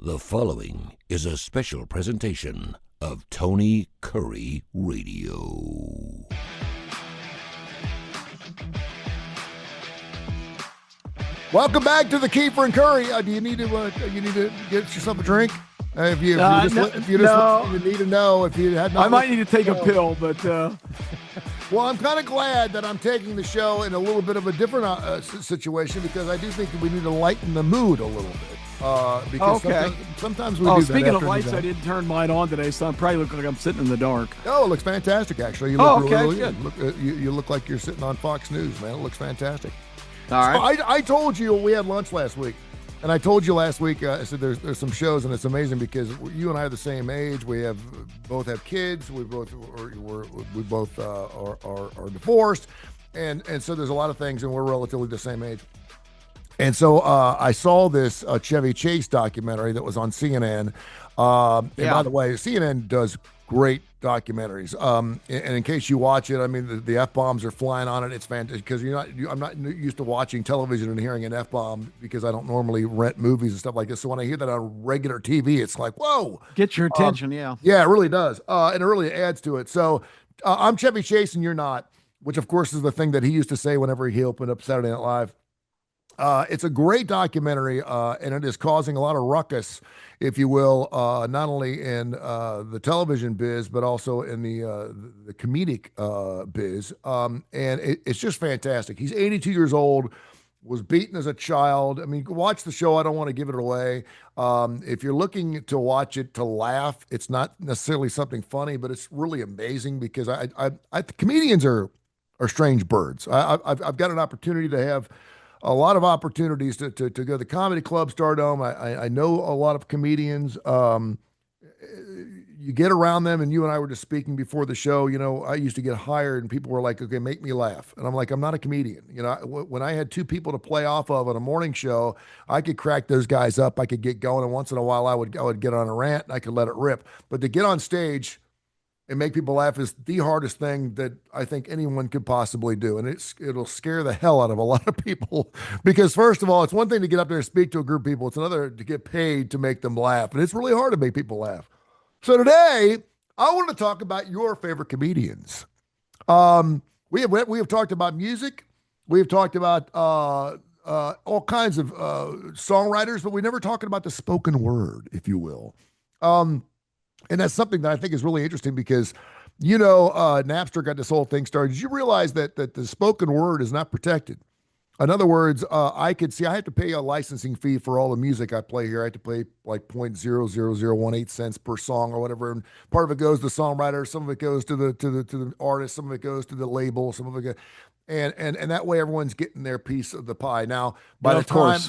The following is a special presentation of Tony Kurre Radio. Welcome back to the Keefer and Kurre. Do you need to get yourself a drink? You need to know if you had. I might need to take a pill, but well, I'm kind of glad that I'm taking the show in a little bit of a different situation because I do think we need to lighten the mood a little bit. Because sometimes we do that. Speaking of lights, I didn't turn mine on today, so I probably look like I'm sitting in the dark. Oh, it looks fantastic, actually. You look really good. You look like you're sitting on Fox News, man. It looks fantastic. All right. So I told you we had lunch last week, and I told you last week. I said there's some shows, and it's amazing because you and I are the same age. We both have kids. We both are divorced, and so there's a lot of things, and we're relatively the same age. And so I saw this Chevy Chase documentary that was on CNN. And by the way, CNN does great documentaries. And in case you watch it, I mean, the F-bombs are flying on it. It's fantastic because I'm not used to watching television and hearing an F-bomb because I don't normally rent movies and stuff like this. So when I hear that on regular TV, it's like, whoa. Get your attention, yeah. Yeah, it really does. And it really adds to it. So I'm Chevy Chase and you're not, which of course is the thing that he used to say whenever he opened up Saturday Night Live. It's a great documentary, and it is causing a lot of ruckus, if you will, not only in the television biz, but also in the comedic biz. And it's just fantastic. He's 82 years old, was beaten as a child. I mean, watch the show. I don't want to give it away. If you're looking to watch it to laugh, it's not necessarily something funny, but it's really amazing because comedians are strange birds. I've got an opportunity to have a lot of opportunities to go to the comedy club, Stardom. I know a lot of comedians. You get around them, and you and I were just speaking before the show. You know, I used to get hired, and people were like, "Okay, make me laugh," and I'm like, "I'm not a comedian." You know, when I had two people to play off of on a morning show, I could crack those guys up. I could get going, and once in a while, I would get on a rant, and I could let it rip. But to get on stage and make people laugh is the hardest thing that I think anyone could possibly do. And it'll scare the hell out of a lot of people because first of all, it's one thing to get up there and speak to a group of people. It's another to get paid to make them laugh. And it's really hard to make people laugh. So today I want to talk about your favorite comedians. We have talked about music. We have talked about all kinds of songwriters, but we never talked about the spoken word, if you will. And that's something that I think is really interesting because, Napster got this whole thing started. Did you realize that the spoken word is not protected? In other words, I have to pay a licensing fee for all the music I play here. I have to pay like 0.00018 cents per song or whatever. And part of it goes to the songwriter, some of it goes to the artist, some of it goes to the label, some of it goes, and that way everyone's getting their piece of the pie. Now, by the time,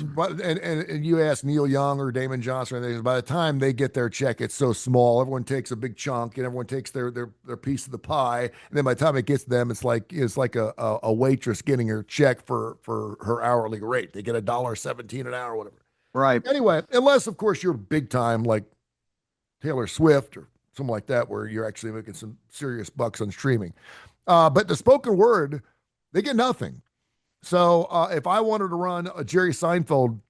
and you ask Neil Young or Damon Johnson, and by the time they get their check, it's so small. Everyone takes a big chunk, and everyone takes their piece of the pie. And then by the time it gets to them, it's like a waitress getting her check for her hourly rate. They get $1.17 an hour or whatever. Right. Anyway, unless of course you're big time like Taylor Swift or something like that, where you're actually making some serious bucks on streaming. But the spoken word, they get nothing. So if I wanted to run a Jerry Seinfeld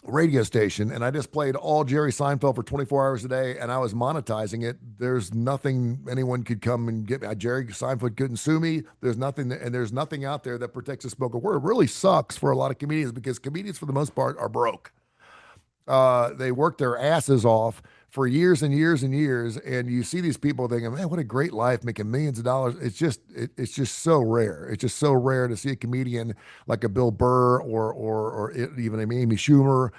radio station and I just played all Jerry Seinfeld for 24 hours a day and I was monetizing it, there's nothing anyone could come and get me. Jerry Seinfeld couldn't sue me. There's nothing, and there's nothing out there that protects the spoken word. It really sucks for a lot of comedians because comedians, for the most part, are broke. They work their asses off for years and years and years, and you see these people thinking, man, what a great life, making millions of dollars. It's just so rare. It's just so rare to see a comedian like a Bill Burr or even Amy Schumer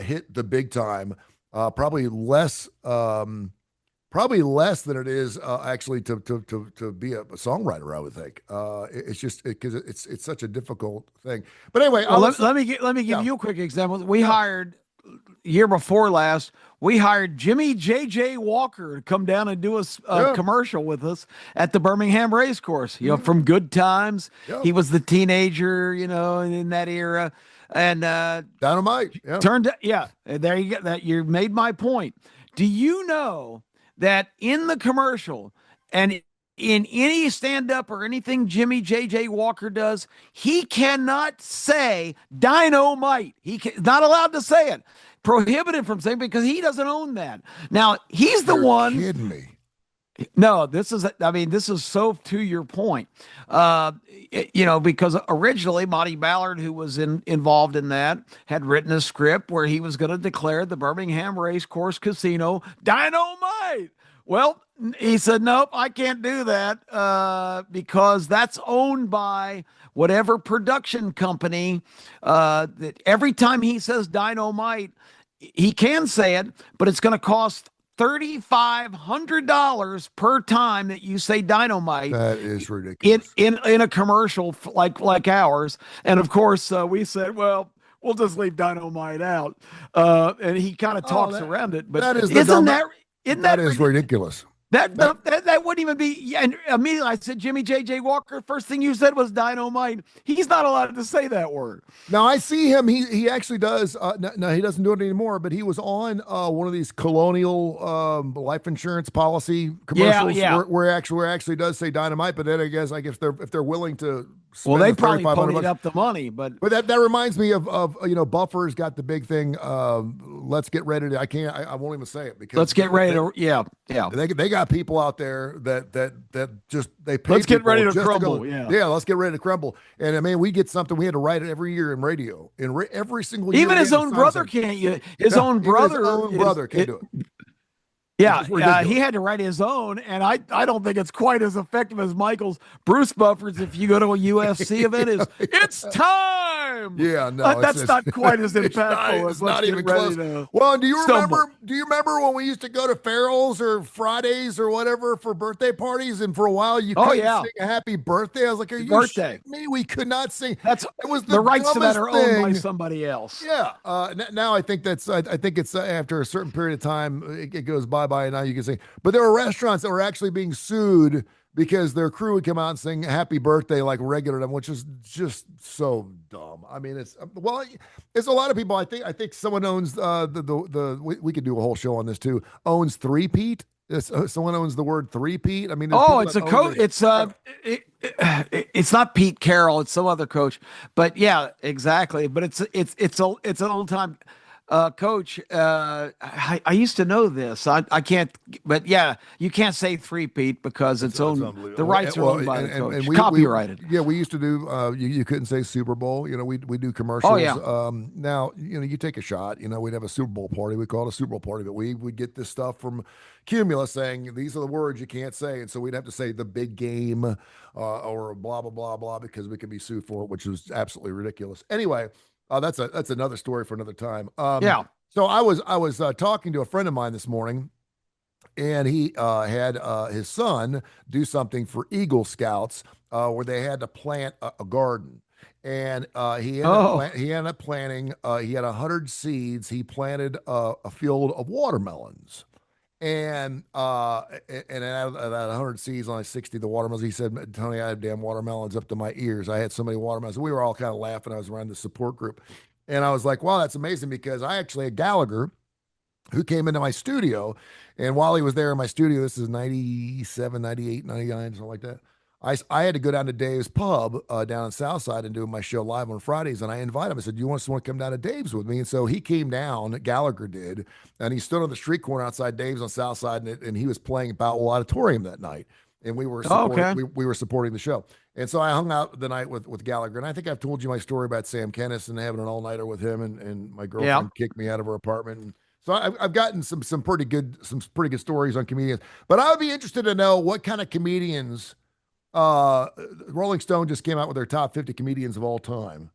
hit the big time. Probably less than it is actually to be a songwriter, I would think. It's just because it's such a difficult thing. But anyway, let me give you a quick example. We hired year before last, we hired Jimmy J.J. Walker to come down and do a commercial with us at the Birmingham Race Course, from Good Times. He was the teenager, in that era. And Dynamite. There you go. That you made my point. Do you know that in the commercial and in any stand-up or anything Jimmy J.J. Walker does, he cannot say dynamite. He's not allowed to say it. prohibited from saying because he doesn't own that. Now he's the one. Kidding me. No, this is so to your point. Because originally Monty Ballard, who was involved in that, had written a script where he was going to declare the Birmingham Racecourse Casino dynamite. Well, he said, nope, I can't do that because that's owned by whatever production company. That every time he says dynamite, he can say it, but it's going to cost $3,500 per time that you say dynamite. That is ridiculous. In a commercial like ours. And of course, we said, well, we'll just leave dynamite out. And he kind of talks around it. But isn't that ridiculous? That wouldn't even be. And immediately I said, Jimmy J.J. Walker, first thing you said was dynamite. He's not allowed to say that word. Now I see him. He actually does. No, he doesn't do it anymore. But he was on one of these Colonial life insurance policy commercials. Where actually does say dynamite. But then I guess if they're willing to. Well, they probably ponied up the money, but that reminds me of Buffer's got the big thing. Let's get ready to. I won't even say it because let's get ready to. Yeah. They got people out there that just they pay. Let's get ready to crumble. Let's get ready to crumble. And I mean, we get something. We had to write it every year in radio. Every single year. Even his own brother can't. His own brother can't do it. Yeah, he had to write his own, and I don't think it's quite as effective as Michael's. Bruce Buffer's, if you go to a UFC event, it's time. Yeah, no, that's not quite as impactful. It's not even close. Well, do you remember when we used to go to Farrell's or Fridays or whatever for birthday parties, and for a while you couldn't sing a happy birthday? I was like, are you shitting me? We could not sing. It was the rights to that are owned by somebody else. Yeah. Now I think it's after a certain period of time it goes by and now you can sing. But there were restaurants that were actually being sued because their crew would come out and sing happy birthday like regular, which is just so dumb. I mean, it's a lot of people. I think someone owns we could do a whole show on this too. Owns three-peat. Someone owns the word three-peat. I mean, it's a coach. It's not Pete Carroll. It's some other coach. But yeah, exactly. But it's an old time. Coach, I used to know this. I can't, but yeah, you can't say three-peat because it's owned. The rights are owned by the coach. And copyrighted. We used to do. You couldn't say Super Bowl. We do commercials. Oh yeah. Now you take a shot. We'd have a Super Bowl party. We call it a Super Bowl party, but we would get this stuff from Cumulus saying these are the words you can't say, and so we'd have to say the big game or blah blah blah blah because we could be sued for it, which was absolutely ridiculous. Anyway. That's another story for another time. So I was talking to a friend of mine this morning, and he had his son do something for Eagle Scouts where they had to plant a garden, and he ended up planting. He had 100 seeds. He planted a field of watermelons. And out of that 100 seeds, only 60 the watermelons. He said, Tony, I had damn watermelons up to my ears. I had so many watermelons. We were all kind of laughing. I was around the support group. And I was like, wow, that's amazing because I actually had Gallagher who came into my studio. And while he was there in my studio, this is 97, 98, 99, something like that. I had to go down to Dave's pub down in Southside and do my show live on Fridays. And I invited him. I said, do you want to come down to Dave's with me? And so he came down, Gallagher did, and he stood on the street corner outside Dave's on Southside, and he was playing Bowell Auditorium that night. And we were we were supporting the show. And so I hung out the night with Gallagher. And I think I've told you my story about Sam Kennis and having an all-nighter with him, and my girlfriend kicked me out of her apartment. And so I've gotten some pretty good stories on comedians. But I would be interested to know what kind of comedians. Rolling Stone just came out with their top 50 comedians of all time.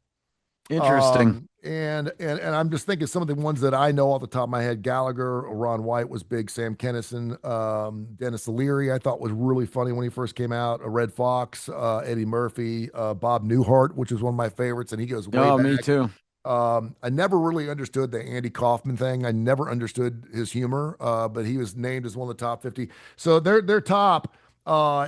Interesting. And I'm just thinking some of the ones that I know off the top of my head. Gallagher, Ron White was big. Sam Kennison, Dennis Leary, I thought was really funny when he first came out. Red Fox, Eddie Murphy, Bob Newhart, which is one of my favorites, and he goes way back. Oh, me too. I never really understood the Andy Kaufman thing. I never understood his humor, but he was named as one of the top 50. So their top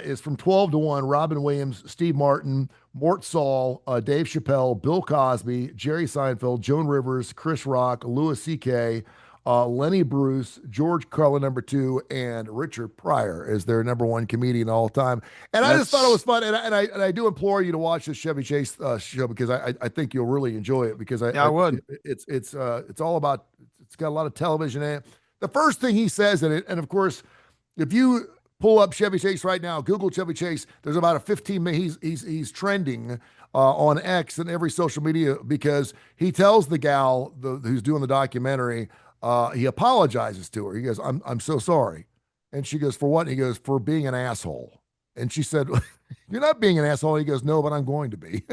is from 12 to 1, Robin Williams, Steve Martin, Mort Saul, Dave Chappelle, Bill Cosby, Jerry Seinfeld, Joan Rivers, Chris Rock, Louis C.K., Lenny Bruce, George Carlin, number 2, and Richard Pryor is their number 1 comedian of all time. And I just thought it was fun. And I do implore you to watch this Chevy Chase show because I think you'll really enjoy it because I would. It's all about It's got a lot of television in it. The first thing he says in it, and of course, if you pull up Chevy Chase right now, Google Chevy Chase, there's about a 15-minute, he's trending on X and every social media because he tells the gal who's doing the documentary, he apologizes to her. He goes, I'm so sorry. And she goes, for what? And he goes, for being an asshole. And she said, you're not being an asshole. He goes, no, but I'm going to be.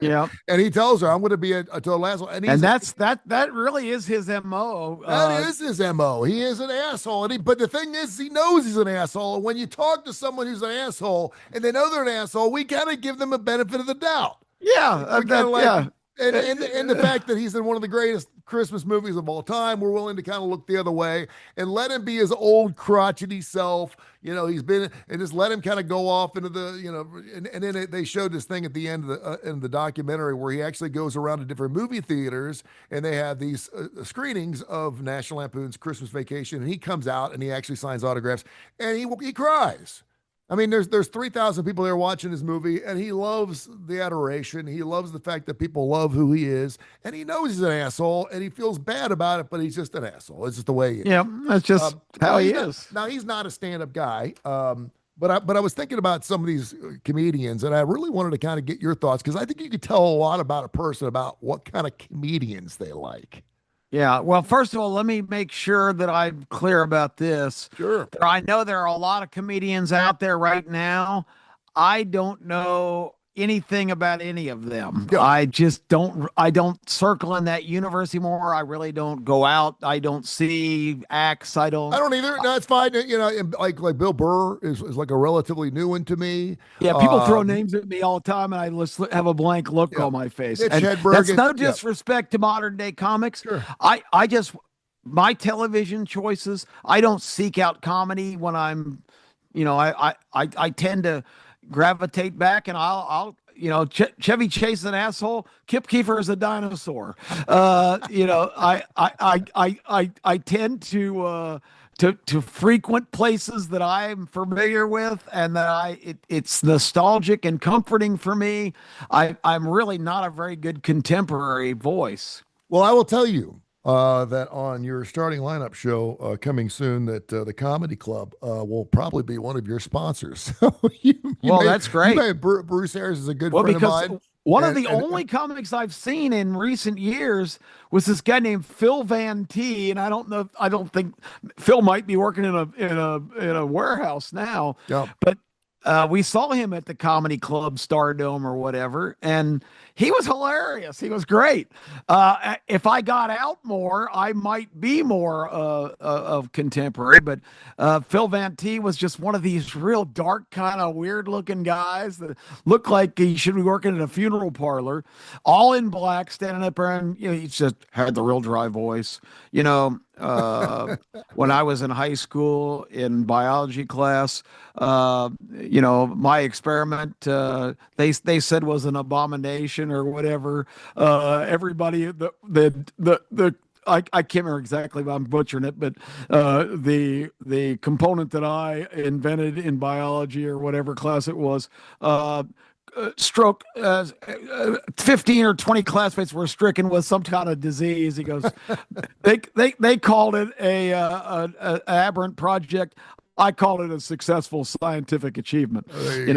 Yeah. And he tells her, I'm going to be a total asshole. And that really is his MO. That is his MO. He is an asshole. But the thing is, he knows he's an asshole. And when you talk to someone who's an asshole and they know they're an asshole, we got to give them a benefit of the doubt. Yeah. Yeah. And the fact that he's in one of the greatest Christmas movies of all time, we're willing to kind of look the other way and let him be his old crotchety self. He's been, and just let him kind of go off into the, and then they showed this thing at the end of in the documentary where he actually goes around to different movie theaters and they have these screenings of National Lampoon's Christmas Vacation, and he comes out and he actually signs autographs and he cries. I mean, there's 3,000 people there watching his movie, and he loves the adoration. He loves the fact that people love who he is, and he knows he's an asshole, and he feels bad about it, but he's just an asshole. It's just the way he is. Yeah, that's just how he is. Now, he's not a stand-up guy, but I was thinking about some of these comedians, and I really wanted to kind of get your thoughts, because I think you could tell a lot about a person about what kind of comedians they like. Yeah. Well, first of all, let me make sure that I'm clear about this. Sure. I know there are a lot of comedians out there right now. I don't know anything about any of them. Yeah. I don't circle in that universe anymore. I really don't go out. I don't see acts. I don't either. No, it's fine. Like Bill Burr is like a relatively new one to me. Yeah, people throw names at me all the time, and I just have a blank look on my face. Mitch And Hedberg that's no disrespect to modern day comics. Sure. My television choices, I don't seek out comedy when I'm, I tend to gravitate back, and I'll Chevy Chase is an asshole. Kip Keefer is a dinosaur. I tend to frequent places that I'm familiar with, and that it's nostalgic and comforting for me. I'm really not a very good contemporary voice. Well, I will tell you that on your starting lineup show coming soon, that the Comedy Club will probably be one of your sponsors. That's great. Bruce Harris is a good friend of mine. One of the only comics I've seen in recent years was this guy named Phil Van T, and I don't think Phil might be working in a warehouse now. Yeah. But we saw him at the Comedy Club Stardome or whatever, and he was hilarious. He was great. If I got out more, I might be more of contemporary, but Phil Van T was just one of these real dark, kind of weird looking guys that looked like he should be working in a funeral parlor, all in black, standing up there, and he just had the real dry voice. When I was in high school in biology class, my experiment, they said was an abomination or whatever. Everybody, I can't remember exactly, but I'm butchering it, but the component that I invented in biology or whatever class it was, stroke 15 or 20 classmates were stricken with some kind of disease. He goes, they called it a aberrant project. I called it a successful scientific achievement. He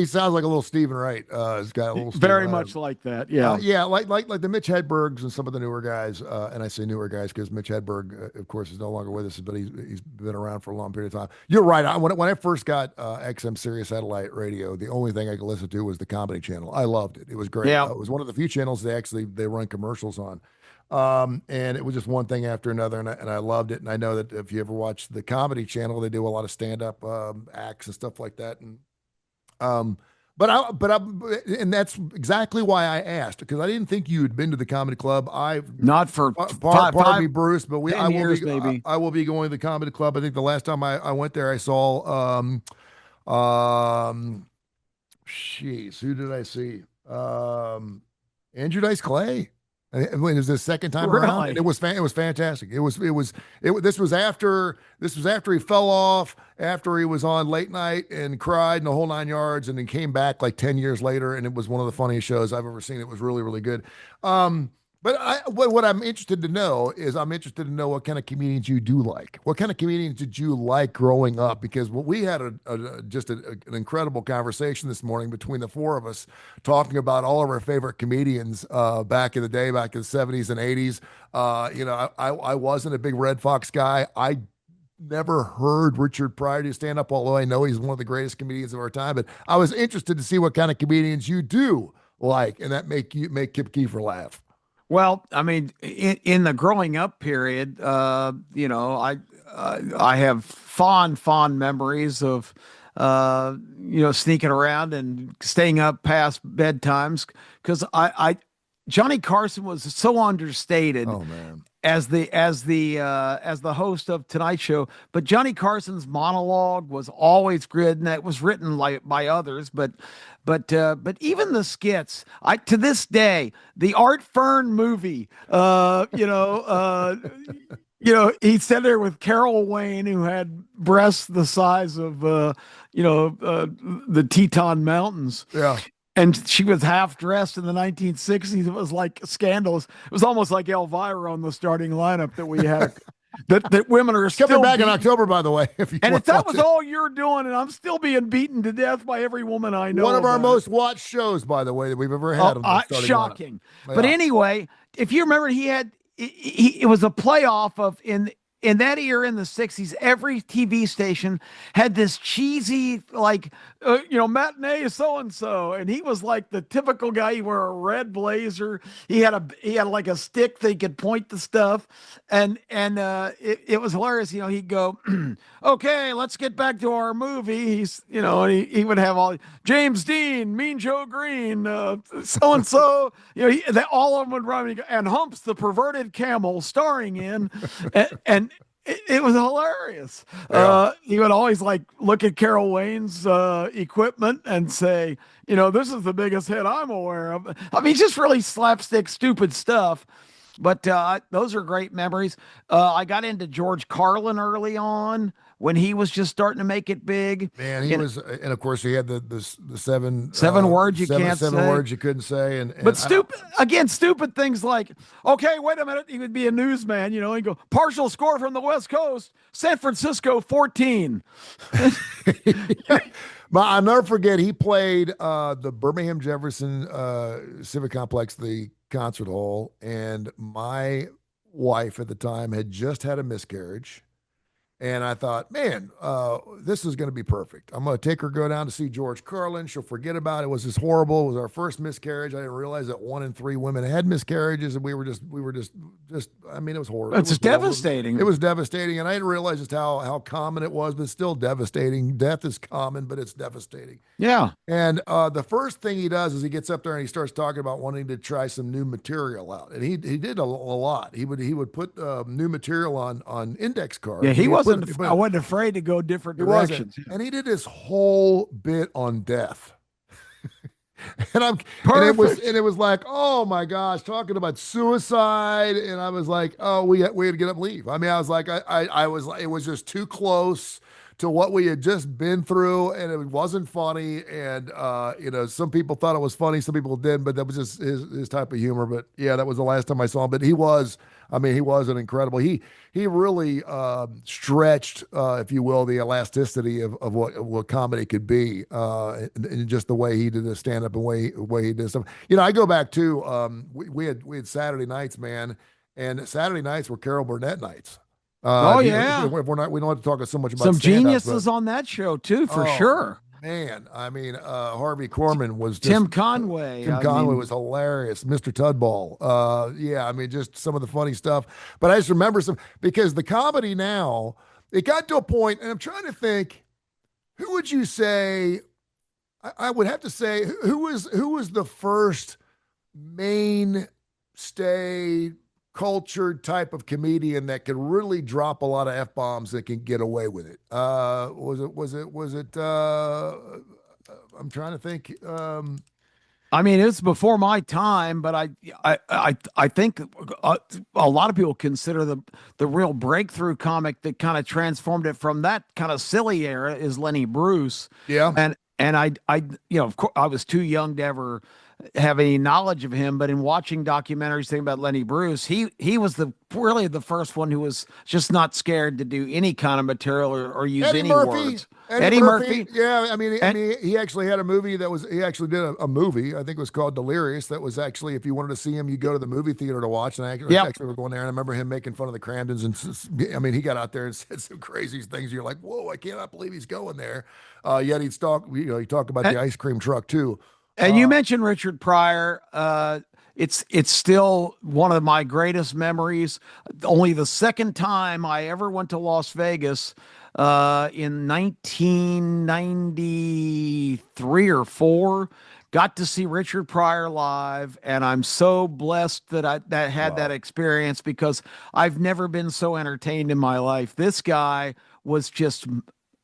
sounds like a little Stephen Wright. He's got a little very much like that. Yeah. Like the Mitch Hedbergs and some of the newer guys. And I say newer guys because Mitch Hedberg, of course, is no longer with us, but he's been around for a long period of time. You're right. When I first got XM Sirius Satellite Radio, the only thing I could listen to was the Comedy Channel. I loved it. It was great. Yeah. It was one of the few channels they run commercials on. And it was just one thing after another, and I loved it. And I know that if you ever watch the Comedy Channel, they do a lot of stand-up acts and stuff like that. And and that's exactly why I asked, because I didn't think you had been to the Comedy Club. Not for pardon me, Bruce, but I will be going to the Comedy Club. I think the last time I went there, I saw who did I see? Andrew Dice Clay. It was the second time around. It was fantastic. This was after he fell off, after he was on late night and cried and the whole 9 yards, and then came back like 10 years later, and it was one of the funniest shows I've ever seen. It was really, really good. But what I'm interested to know is what kind of comedians you do like. What kind of comedians did you like growing up? Because we had an incredible conversation this morning between the four of us talking about all of our favorite comedians back in the day, back in the 70s and 80s. I wasn't a big Red Fox guy. I never heard Richard Pryor stand up, although I know he's one of the greatest comedians of our time. But I was interested to see what kind of comedians you do like, and that make Kip Keefer laugh. Well, I mean, in the growing up period, I have fond memories of, sneaking around and staying up past bedtimes because Johnny Carson was so understated. Oh man. As the host of Tonight Show, but Johnny Carson's monologue was always good, and that was written like by others. But even the skits, to this day, the Art Fern movie, he sat there with Carol Wayne, who had breasts the size of the Teton Mountains. Yeah. And she was half dressed in the 1960s. It was like scandalous. It was almost like Elvira on the starting lineup that we had. that women are still coming back in October, by the way. And if that was all you're doing, and I'm still being beaten to death by every woman I know. One of our most watched shows, by the way, that we've ever had. Shocking. Yeah. But anyway, if you remember, it was a playoff of in that era in the 60s, every TV station had this cheesy, matinee so-and-so. And he was like the typical guy. He wore a red blazer. He had like a stick that he could point to stuff. And it was hilarious. He'd go, okay, let's get back to our movie. He's, and he would have all James Dean, Mean Joe Green, so-and-so, all of them would run and Humps the Perverted Camel starring in, and it was hilarious. Yeah. He would always look at Carol Wayne's equipment and say, this is the biggest hit I'm aware of. I mean, just really slapstick, stupid stuff. But those are great memories. I got into George Carlin early on when he was just starting to make it big. Man, he was, and of course he had the seven words you can't say. Seven words you couldn't say. But stupid things like, okay, wait a minute. He would be a newsman, he'd go, partial score from the West Coast, San Francisco 14. But I'll never forget, he played the Birmingham Jefferson Civic Complex, the concert hall, and my wife at the time had just had a miscarriage. And I thought, man, this is going to be perfect. I'm going to take her, go down to see George Carlin. She'll forget about it. It was just horrible. It was our first miscarriage. I didn't realize that 1 in 3 women had miscarriages, and we were just. I mean, it was horrible. It's devastating. It was devastating, and I didn't realize just how common it was, but it's still devastating. Death is common, but it's devastating. Yeah. And the first thing he does is he gets up there and he starts talking about wanting to try some new material out, and he did a lot. He would put new material on index cards. Yeah, I wasn't afraid to go different directions. And he did this whole bit on death. and it was like, oh my gosh, talking about suicide. And I was like, oh, we had to get up and leave. I mean, I was like, it was just too close to what we had just been through, and it wasn't funny. And some people thought it was funny, some people didn't, but that was just his type of humor. But yeah, that was the last time I saw him. But he was an incredible. He really stretched, if you will, the elasticity of what comedy could be, and just the way he did the stand up and way he did stuff. I go back to we had Saturday nights, man, and Saturday nights were Carol Burnett nights. We don't have to talk so much about some geniuses on that show too, for sure. Man, I mean, Harvey Korman was just, Tim Conway. Was hilarious. Mr. Tudball. I mean, just some of the funny stuff. But I just remember because the comedy now, it got to a point, and I'm trying to think, who would you say? I would have to say, who was the first mainstay cultured type of comedian that could really drop a lot of F-bombs that can get away with it? Was it I'm trying to think. I mean, it's before my time, but I think a lot of people consider the real breakthrough comic that kind of transformed it from that kind of silly era is Lenny Bruce. Yeah. And of course, I was too young to ever have any knowledge of him, but in watching documentaries thinking about Lenny Bruce, he was really the first one who was just not scared to do any kind of material or use Eddie any Murphy. words. Eddie Murphy. Yeah, And, he actually had a movie he actually did a movie. I think it was called Delirious. That was actually, if you wanted to see him, you go to the movie theater to watch. And I actually were going there, and I remember him making fun of the Cramdens. And I mean, he got out there and said some crazy things. You're like, whoa, I cannot believe he's going there. Yet he talked about the ice cream truck too. And you mentioned Richard Pryor. It's still one of my greatest memories. Only the second time I ever went to Las Vegas in 1993 or 4, got to see Richard Pryor live, and I'm so blessed that I had that experience, because I've never been so entertained in my life. This guy was just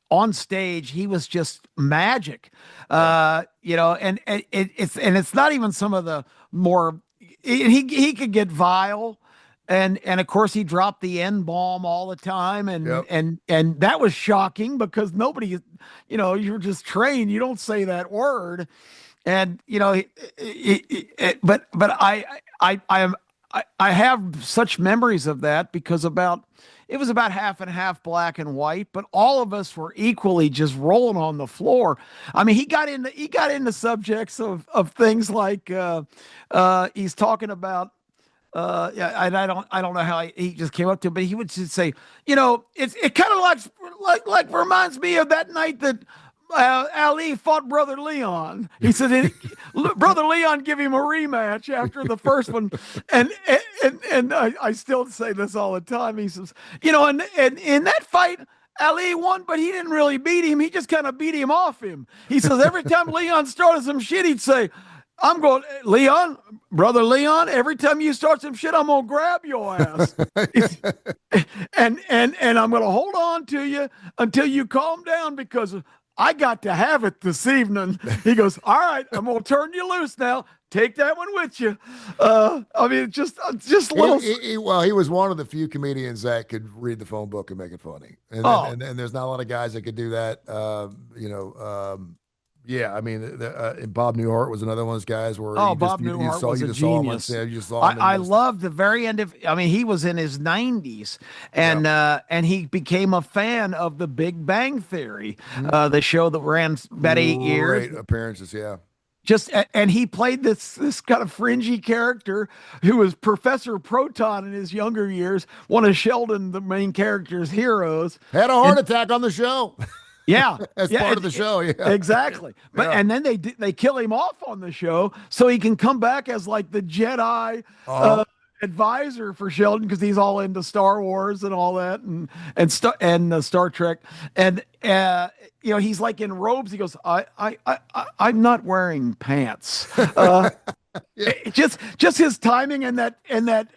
on stage, he was just magic. And it's not even some of the more, he could get vile. And of course he dropped the N-bomb all the time. And that was shocking, because nobody, you're just trained. You don't say that word. And, but I have such memories of that, because it was about half and half, black and white, but all of us were equally just rolling on the floor. I mean, he got into subjects of things like he's talking about and I don't know how he just came up to it, but he would just say, it kind of like reminds me of that night that Ali fought Brother Leon. He said, Brother Leon give him a rematch after the first one. And I still say this all the time. He says, and in that fight, Ali won, but he didn't really beat him. He just kind of beat him off him. He says every time Leon started some shit, he'd say, I'm going, Leon, Brother Leon, every time you start some shit, I'm going to grab your ass. and I'm going to hold on to you until you calm down, because I got to have it this evening. He goes, all right, I'm going to turn you loose now. Take that one with you. I mean, just little. He was one of the few comedians that could read the phone book and make it funny. And there's not a lot of guys that could do that. Yeah, I mean, Bob Newhart was another one of those guys where Bob Newhart was a genius. I love the very end of. I mean, he was in his 90s, and he became a fan of The Big Bang Theory, the show that ran about 8 years. Great appearances, yeah. And he played this kind of fringy character who was Professor Proton in his younger years, one of Sheldon, the main character's heroes. Had a heart attack on the show. Yeah, as part of the show. Yeah, exactly. But and then they kill him off on the show so he can come back as like the Jedi advisor for Sheldon, because he's all into Star Wars and all that, and Star Trek, and he's like in robes. He goes, I'm not wearing pants. Just his timing and that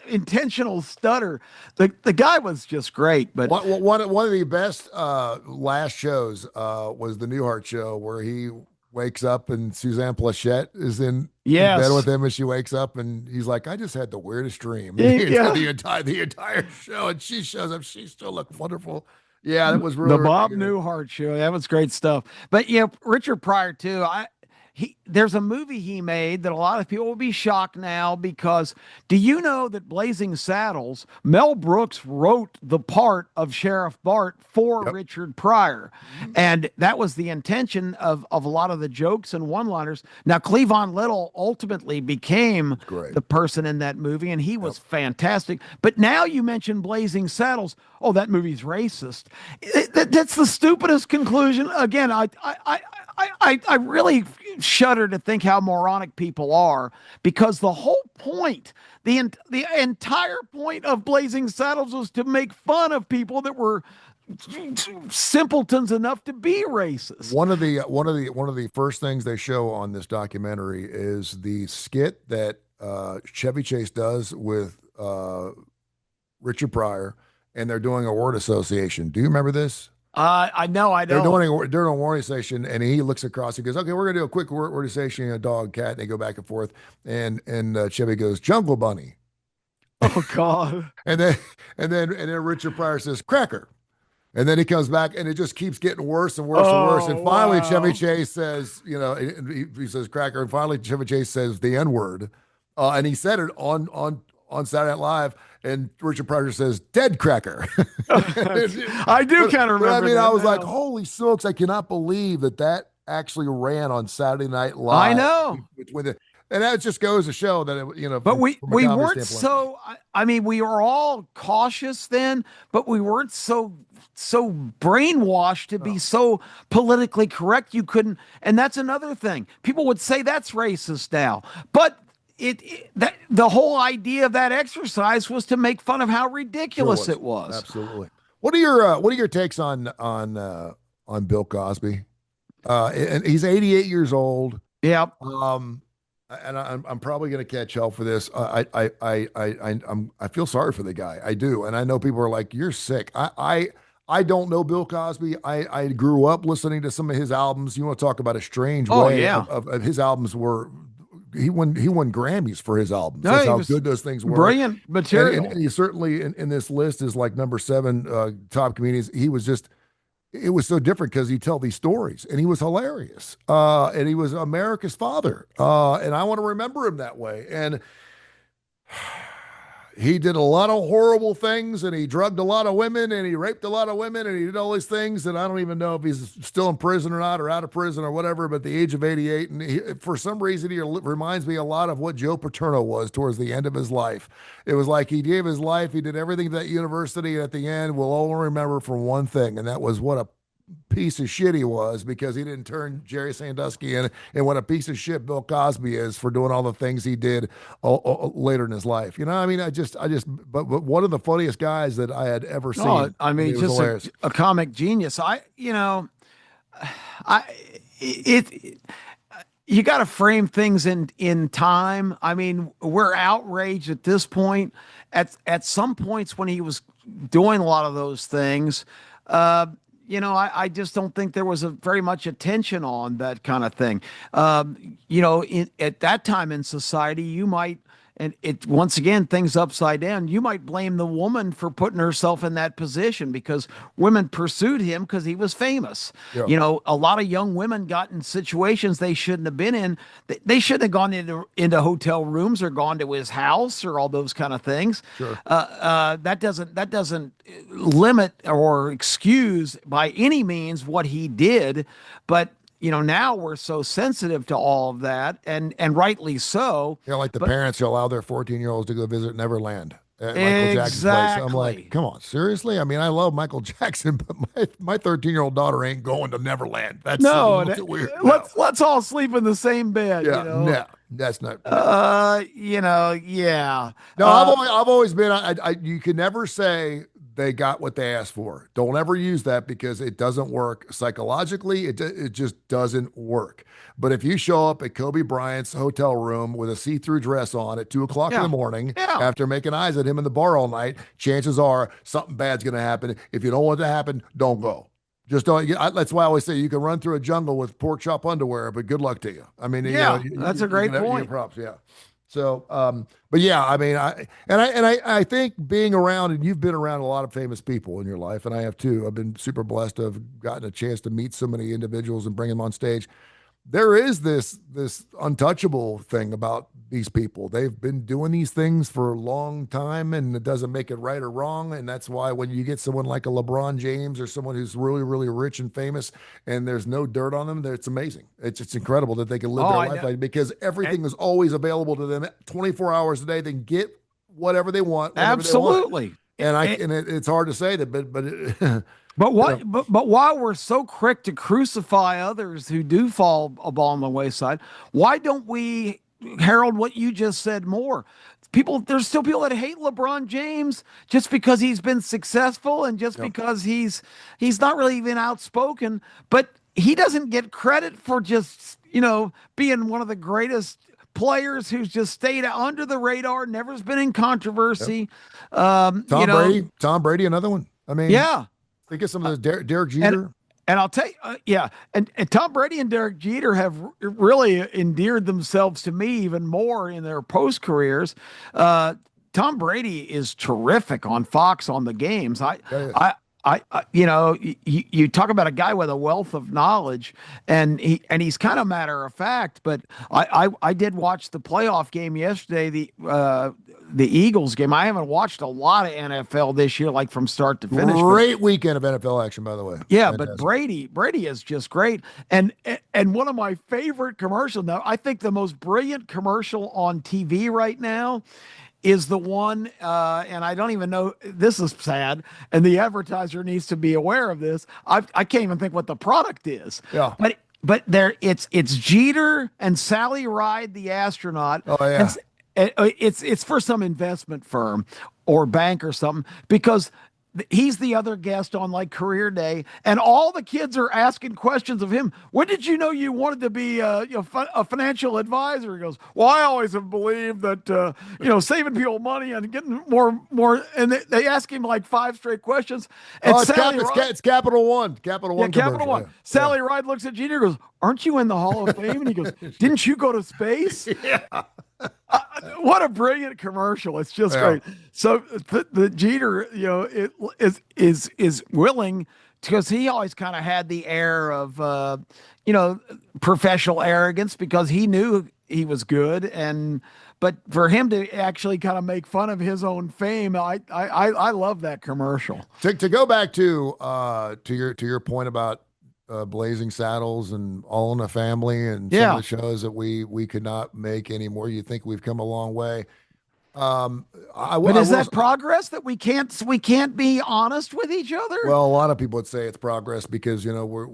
intentional stutter. The guy was just great. But one of the best last shows was the Newhart show, where he wakes up and Suzanne Plachette is in bed with him, and she wakes up and he's like, I just had the weirdest dream. The entire show, and she shows up, she still looked wonderful. Yeah, that was really the Bob Newhart show. That was great stuff. But Richard Pryor too. There's a movie he made that a lot of people will be shocked now, because do you know that Blazing Saddles, Mel Brooks wrote the part of Sheriff Bart for Richard Pryor. And that was the intention of a lot of the jokes and one-liners. Now, Cleavon Little ultimately became the person in that movie, and he was fantastic. But now you mentioned Blazing Saddles. Oh, that movie's racist. That's the stupidest conclusion. Again, I really shudder to think how moronic people are, because the whole point, the entire point of Blazing Saddles was to make fun of people that were simpletons enough to be racist. One of the first things they show on this documentary is the skit that Chevy Chase does with Richard Pryor, and they're doing a word association. Do you remember this? I know. They're doing a warning station, and he looks across. He goes, "Okay, we're gonna do a quick word station, a dog, cat." And they go back and forth, and Chevy goes, "Jungle Bunny." Oh God! and then Richard Pryor says, "Cracker." And then he comes back, and it just keeps getting worse and worse and worse. And finally, Chevy Chase says, he says cracker. And finally, Chevy Chase says the N-word. And he said it on Saturday Night Live. And Richard Pryor says, dead cracker. I do kind of remember I mean, that I was now. like, holy smokes, I cannot believe that actually ran on Saturday Night Live. I know. And that just goes to show that, but we weren't standpoint. I mean, we were all cautious then, but we weren't so brainwashed to be so politically correct. You couldn't, and that's another thing. People would say that's racist now, but that the whole idea of that exercise was to make fun of how ridiculous it was. Absolutely. What are your takes on Bill Cosby? And he's 88 years old. Yep. And I'm probably going to catch hell for this. I feel sorry for the guy. I do, and I know people are like, "You're sick." I don't know Bill Cosby. I grew up listening to some of his albums. You want to talk about a strange way of his albums were. He won Grammys for his albums. That's how good those things were. Brilliant material. And he certainly in this list is like number 7 top comedians. He was just. It was so different because he tell these stories, and he was hilarious, and he was America's father, and I want to remember him that way. And he did a lot of horrible things, and he drugged a lot of women, and he raped a lot of women, and he did all these things. And I don't even know if he's still in prison or not, or out of prison or whatever. But at the age of 88, and for some reason, he reminds me a lot of what Joe Paterno was towards the end of his life. It was like he gave his life, he did everything at that university, and at the end, we'll all remember for one thing, and that was what a piece of shit he was, because he didn't turn Jerry Sandusky in, and what a piece of shit Bill Cosby is for doing all the things he did later in his life. I mean, but one of the funniest guys that I had ever seen. Oh, I mean, just a comic genius. You got to frame things in time. I mean, we're outraged at this point. At some points when he was doing a lot of those things, I just don't think there was very much attention on that kind of thing. At that time in society, you might, and it once again, things upside down. You might blame the woman for putting herself in that position because women pursued him because he was famous. Yeah. A lot of young women got in situations they shouldn't have been in. They shouldn't have gone into hotel rooms or gone to his house or all those kind of things. Sure. That doesn't limit or excuse by any means what he did, but now we're so sensitive to all of that, and rightly so. Like the parents who allow their 14-year-olds to go visit Neverland at Michael Jackson's place. I'm like, come on, seriously? I mean, I love Michael Jackson, but my 13-year-old daughter ain't going to Neverland. That's weird. Let's all sleep in the same bed. Yeah, no, that's not. Yeah. No, I've always been. You can never say they got what they asked for. Don't ever use that, because it doesn't work psychologically. It just doesn't work. But if you show up at Kobe Bryant's hotel room with a see-through dress on at 2:00 in the morning after making eyes at him in the bar all night, chances are something bad's going to happen. If you don't want it to happen, don't go. Just don't. That's why I always say you can run through a jungle with pork chop underwear, but good luck to you. I mean, that's a great point. Props, yeah. So, but yeah, I mean, I think being around, and you've been around a lot of famous people in your life, and I have too. I've been super blessed to have gotten a chance to meet so many individuals and bring them on stage. There is this untouchable thing about these people. They've been doing these things for a long time, and it doesn't make it right or wrong. And that's why when you get someone like a LeBron James or someone who's really, really rich and famous, and there's no dirt on them, it's amazing. It's incredible that they can live their life like, because everything is always available to them 24 hours a day. They can get whatever they want. Absolutely. They want. And it's hard to say that, but But while we're so quick to crucify others who do fall along the wayside, why don't we herald what you just said more? There's still people that hate LeBron James just because he's been successful and just because he's not really even outspoken, but he doesn't get credit for just, being one of the greatest players who's just stayed under the radar, never has been in controversy. Tom Brady, another one. I mean, think of some of those, Derek Jeter. And I'll tell you, and Tom Brady and Derek Jeter have really endeared themselves to me even more in their post careers. Tom Brady is terrific on Fox on the games. you know, you talk about a guy with a wealth of knowledge, and he's kind of matter of fact. But I did watch the playoff game yesterday, the Eagles game. I haven't watched a lot of NFL this year, like from start to finish. Great weekend of NFL action, by the way. Yeah, fantastic. But Brady is just great, and one of my favorite commercials. Now, I think the most brilliant commercial on TV right now is the one, and I don't even know, this is sad, and the advertiser needs to be aware of this. I can't even think what the product is. Yeah. But there, it's Jeter and Sally Ride, the astronaut. Oh, yeah. And it's for some investment firm or bank or something, because he's the other guest on like career day, and all the kids are asking questions of him. When did you know you wanted to be a financial advisor? He goes, well, I always have believed that saving people money and getting more. And they ask him like 5 straight questions. And it's Capital One. Capital One. Yeah. Sally Ride looks at Jeter and goes, aren't you in the Hall of Fame? And he goes, didn't you go to space? Yeah. What a brilliant commercial. It's just great. So the Jeter, is willing, because he always kind of had the air of, professional arrogance, because he knew he was good. But for him to actually kind of make fun of his own fame, I love that commercial. To go back to your point about Blazing Saddles and All in the Family and some of the shows that we could not make anymore. You think we've come a long way. But is that progress that we can't be honest with each other? Well, a lot of people would say it's progress because we're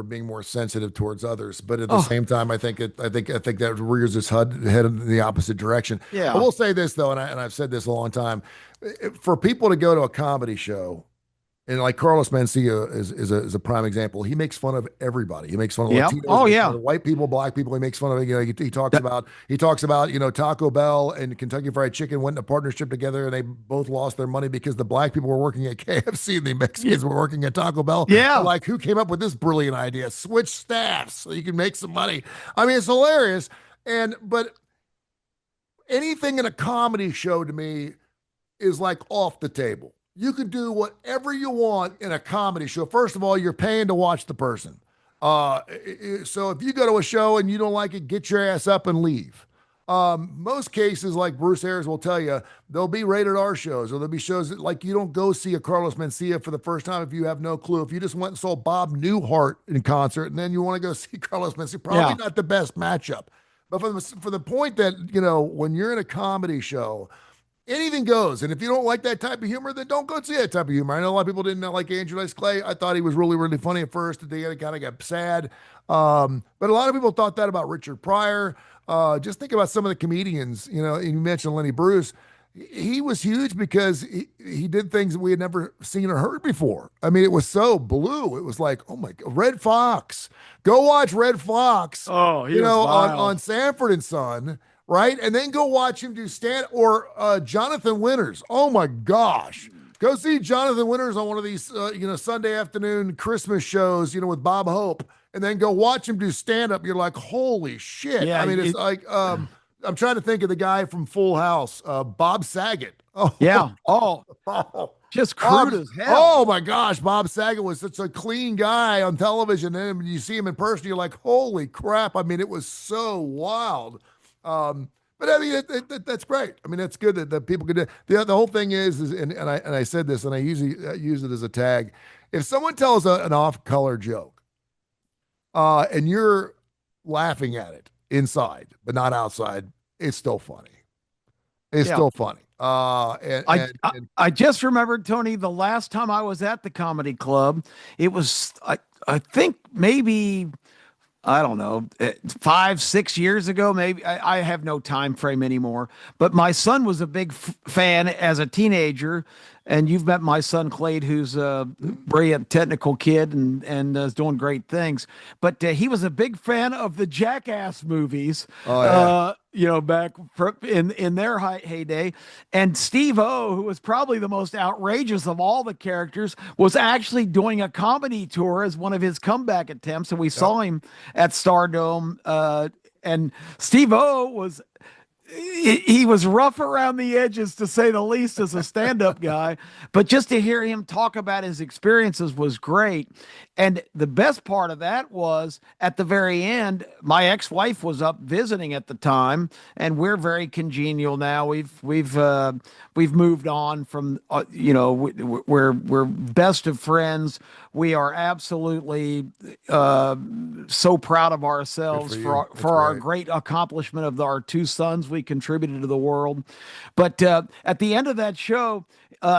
being more sensitive towards others, but at the same time, I think that rears its head in the opposite direction. Yeah. I will say this though, and I've said this a long time, for people to go to a comedy show. And like Carlos Mencia is a prime example. He makes fun of everybody. He makes fun of Latinos, white people, black people. He makes fun of he talks about Taco Bell and Kentucky Fried Chicken went in a partnership together, and they both lost their money because the black people were working at KFC and the Mexicans were working at Taco Bell. Yeah, like who came up with this brilliant idea? Switch staffs so you can make some money. I mean, it's hilarious. But anything in a comedy show to me is like off the table. You can do whatever you want in a comedy show. First of all, you're paying to watch the person. So if you go to a show and you don't like it, get your ass up and leave. Most cases, like Bruce Ayers will tell you, there'll be rated R shows, or there'll be shows that like you don't go see a Carlos Mencia for the first time if you have no clue. If you just went and saw Bob Newhart in concert and then you want to go see Carlos Mencia, probably not the best matchup. But for the point that, when you're in a comedy show, anything goes. And if you don't like that type of humor, then don't go see that type of humor. I know a lot of people didn't like Andrew Dice Clay. I thought he was really, really funny at first. They kind of got sad. But a lot of people thought that about Richard Pryor. Just think about some of the comedians. You mentioned Lenny Bruce. He was huge because he did things that we had never seen or heard before. I mean, it was so blue. It was like, oh my God, Red Fox. Go watch Red Fox. Oh, he was wild. on Sanford and Son. Right? And then go watch him do Jonathan Winters. Oh my gosh. Go see Jonathan Winters on one of these, Sunday afternoon Christmas shows, with Bob Hope, and then go watch him do stand-up. You're like, holy shit. Yeah, I mean, it's like, I'm trying to think of the guy from Full House, Bob Saget. Oh, yeah. Just crude as hell. Oh my gosh. Bob Saget was such a clean guy on television. And then when you see him in person, you're like, holy crap. I mean, it was so wild. But I mean, that's great. I mean, that's good that people could do. The whole thing is and I said this, and I usually use it as a tag. If someone tells an off-color joke, and you're laughing at it inside, but not outside, it's still funny. It's still funny. I just remembered, Tony, the last time I was at the comedy club, it was, I think maybe, I don't know, 5-6 years ago, maybe. I have no time frame anymore. But my son was a big fan as a teenager, and you've met my son Clade, who's a brilliant technical kid and is doing great things. But he was a big fan of the Jackass movies. Oh, yeah. Back in their heyday. And Steve-O, who was probably the most outrageous of all the characters, was actually doing a comedy tour as one of his comeback attempts. And we saw him at Stardome. And Steve-O was he was rough around the edges, to say the least, as a stand-up guy. But just to hear him talk about his experiences was great. And the best part of that was at the very end, my ex-wife was up visiting at the time, and we're very congenial now. We've moved on from we're best of friends. We are absolutely so proud of ourselves for our great accomplishment of our two sons we contributed to the world. But at the end of that show,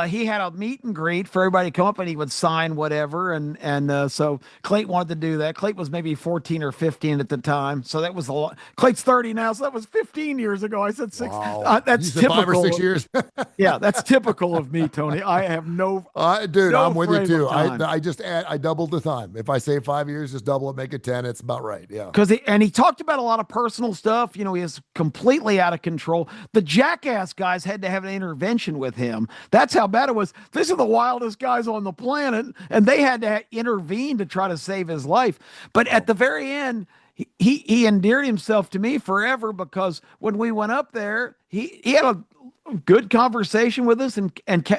he had a meet and greet for everybody to come up and he would sign whatever. And so Clayton wanted to do that. Clayton was maybe 14 or 15 at the time. So that was a lot. Clayton's 30 now. So that was 15 years ago. I said 6. Wow. That's typical. 5 or 6 years. Yeah, that's typical of me, Tony. I have dude, I'm with you too. I I doubled the time. If I say 5 years, just double it, make it 10. It's about right. Yeah. And he talked about a lot of personal stuff. He is completely out of control. The Jackass guys had to have an intervention with him. That's how bad it was. These are the wildest guys on the planet, and they had to intervene to try to save his life. But at the very end, he endeared himself to me forever, because when we went up there, he had a good conversation with us, and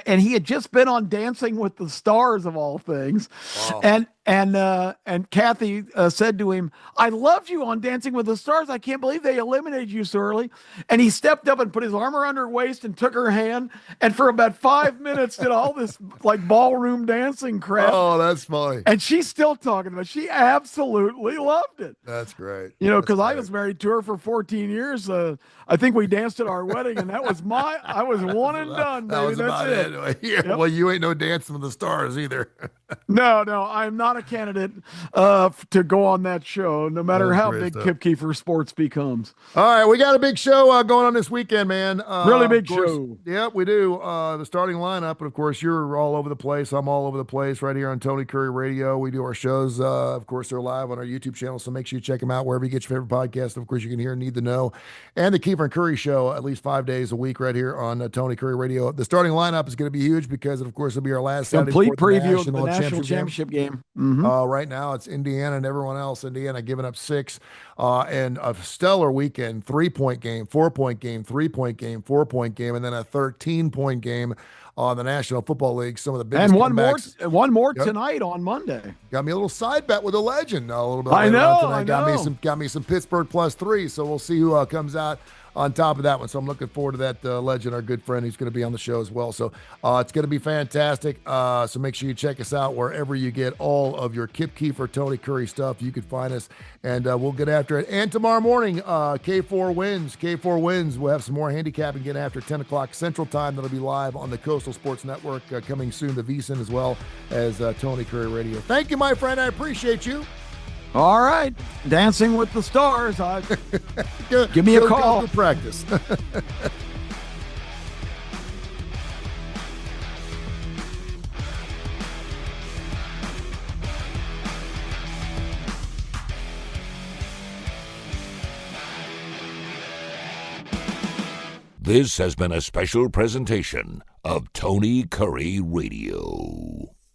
he had just been on Dancing with the Stars, of all things. Wow. And Kathy said to him, "I loved you on Dancing with the Stars. I can't believe they eliminated you so early." And he stepped up and put his arm around her waist and took her hand, and for about 5 minutes did all this like ballroom dancing crap. Oh, that's funny. And she's still talking about it. She absolutely loved it. That's great. Because I was married to her for 14 years. I think we danced at our wedding, and that was I was one and done, baby. That was about it. Yeah. Yep. Well, you ain't no Dancing with the Stars either. No, I'm not a candidate to go on that show, no matter how big Kip Keefer Sports becomes. All right, we got a big show going on this weekend, man. Really big show. Yep, we do. The starting lineup, and of course, you're all over the place. I'm all over the place right here on Tony Kurre Radio. We do our shows. Of course, they're live on our YouTube channel, so make sure you check them out wherever you get your favorite podcast. Of course, you can hear Need to Know and the Keefer and Kurre Show at least 5 days a week right here on Tony Kurre Radio. The starting lineup is going to be huge because, of course, it'll be our last complete preview of the National Championship game. Mm-hmm. Right now, it's Indiana and everyone else. Indiana giving up 6, and a stellar weekend: 3-point game, 4-point game, 3-point game, 4-point game, and then a 13-point game on the National Football League. Some of the biggest comebacks. And one more tonight on Monday. Got me a little side bet with a legend a little bit later on tonight. I know. Got me some Pittsburgh +3. So we'll see who comes out on top of that one. So I'm looking forward to that legend, our good friend, who's going to be on the show as well. So it's going to be fantastic. So make sure you check us out wherever you get all of your Kip Keefer, Tony Kurre stuff. You can find us, and we'll get after it. And tomorrow morning, K4 wins. K4 wins. We'll have some more handicapping getting after 10 o'clock Central Time. That'll be live on the Coastal Sports Network, coming soon to VSiN as well as Tony Kurre Radio. Thank you, my friend. I appreciate you. All right. Dancing with the Stars. Give me a call. Go practice. This has been a special presentation of Tony Kurre Radio.